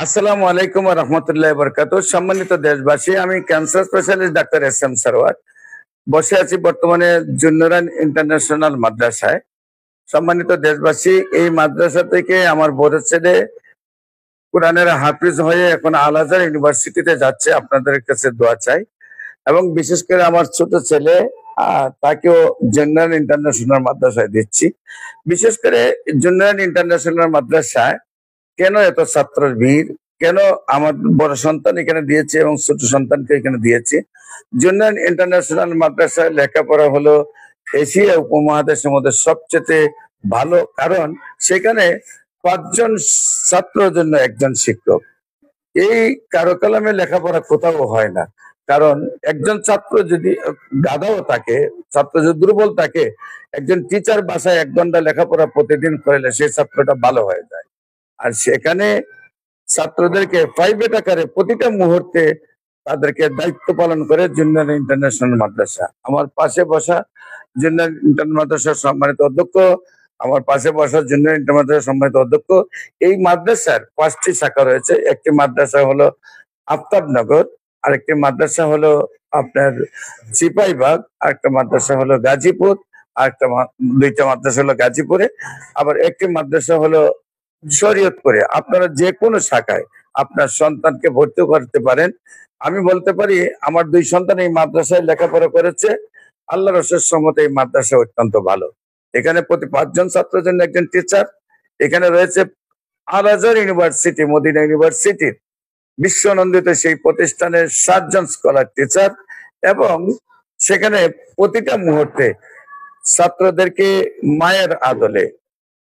আসসালামু আলাইকুম ওয়া রাহমাতুল্লাহি ওয়া বারাকাতুহু। সম্মানিত দেশবাসী, আমি cancer specialist doctor S M Sarwar বসে আছি বর্তমানে জুন্নুরান ইন্টারন্যাশনাল মাদ্রাসায়। সম্মানিত দেশবাসী, এই মাদ্রাসা থেকে আমার বড় ছেলে কোরআনের হাফিজ হয়ে এখন আল আজহার ইউনিভার্সিটিতে যাচ্ছে। আপনাদের কাছে দোয়া চাই এবং বিশেষ করে আমার ছোট ছেলে তাকেও জুন্নুরান ইন্টারন্যাশনাল মাদ্রাসায় দিচ্ছি। বিশেষ করে জুন্নুরান ইন্টারন্যাশনাল মাদ্রাসায় কেন এত ছাত্রের ভিড়, কেন আমার বড় সন্তান এখানে দিয়েছে এবং ছোট সন্তানকে এখানে দিয়েছে। জুন্নান ইন্টারন্যাশনাল মাদ্রাসায় লেখাপড়া হলো এশিয়া উপমহাদেশের মধ্যে সবচেয়ে ভালো, কারণ সেখানে 5 জন ছাত্রের জন্য একজন শিক্ষক। এই কারো কলমে লেখাপড়া কোথাও হয় না, কারণ একজন ছাত্র যদি গাধাও থাকে, ছাত্র যদি দুর্বল থাকে, একজন টিচার বাসায় 1 ঘন্টা লেখাপড়া প্রতিদিন করলে সেই ছাত্রটা ভালো হয়ে যায়। আর সেখানে ছাত্রদেরকে প্রাইভেট আকারে প্রতিটা মুহূর্তে তাদেরকে দায়িত্ব পালন করে জুনিয়র ইন্টারন্যাশনাল মাদ্রাসা। আমার পাশে বসা জুনিয়র ইন্টার মাদ্রাসার সম্মানিত অধ্যক্ষ, আমার পাশে বসা জুনিয়র ইন্টার মাদ্রাসার সম্মানিত অধ্যক্ষ। এই মাদ্রাসার 5টি শাখা রয়েছে। একটি মাদ্রাসা হলো আফতাবনগর, আরেকটি মাদ্রাসা হলো আপনার সিপাহীবাগ, আরেকটা মাদ্রাসা হলো গাজীপুর, আরেকটা 2টা মাদ্রাসা হলো গাজীপুরে, আবার একটি মাদ্রাসা হলো শরীয়তপুরে। আপনারা যে কোনো শাখায় আপনার সন্তানকে ভর্তি করতে পারেন। আমি বলতে পারি আমার 2 সন্তান এই মাদ্রাসায় লেখাপড়া করেছে। আল্লাহর রসের সম্মতে এই মাদ্রাসা অত্যন্ত ভালো। এখানে প্রতি 5 জন ছাত্রের জন্য একজন টিচার। এখানে রয়েছে আল আজহার ইউনিভার্সিটি, মদিনা ইউনিভার্সিটির বিশ্বনন্দিত সেই প্রতিষ্ঠানের 7 জন স্কলার টিচার, এবং সেখানে প্রতিটা মুহূর্তে ছাত্রদেরকে মায়ের আদলে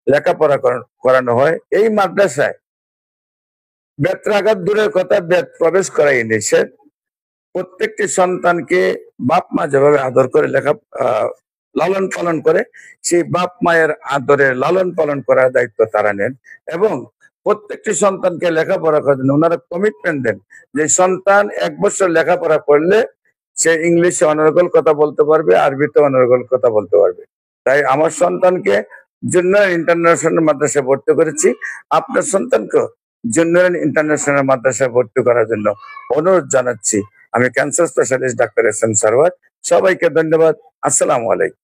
লেখাপড়া করানো হয়। এই মাদ্রাসায় বেত্রাঘাত দূরের কথা, বেদ প্রবেশ করাই নিষেধ। প্রত্যেকটি সন্তানকে বাপ মা যেভাবে আদর করে লালন পালন করে, সেই বাপ মায়ের আদরে লালন পালন করার দায়িত্ব তারা নেন, এবং প্রত্যেকটি সন্তানকে লেখাপড়া করার জন্য ওনারা কমিটমেন্ট দেন যে সন্তান 1 বছর লেখাপড়া করলে সে ইংলিশে অনর্গল কথা বলতে পারবে, আরবিতে অনর্গল কথা বলতে পারবে। তাই আমার সন্তানকে জুনিয়র ইন্টারন্যাশনাল মাদ্রাসায় ভর্তি করেছি। আপনার সন্তানকে জুনিয়র ইন্টারন্যাশনাল মাদ্রাসায় ভর্তি করার জন্য অনুরোধ জানাচ্ছি। আমি cancer specialist doctor S M Sarwar. সবাইকে ধন্যবাদ। আসসালামু আলাইকুম।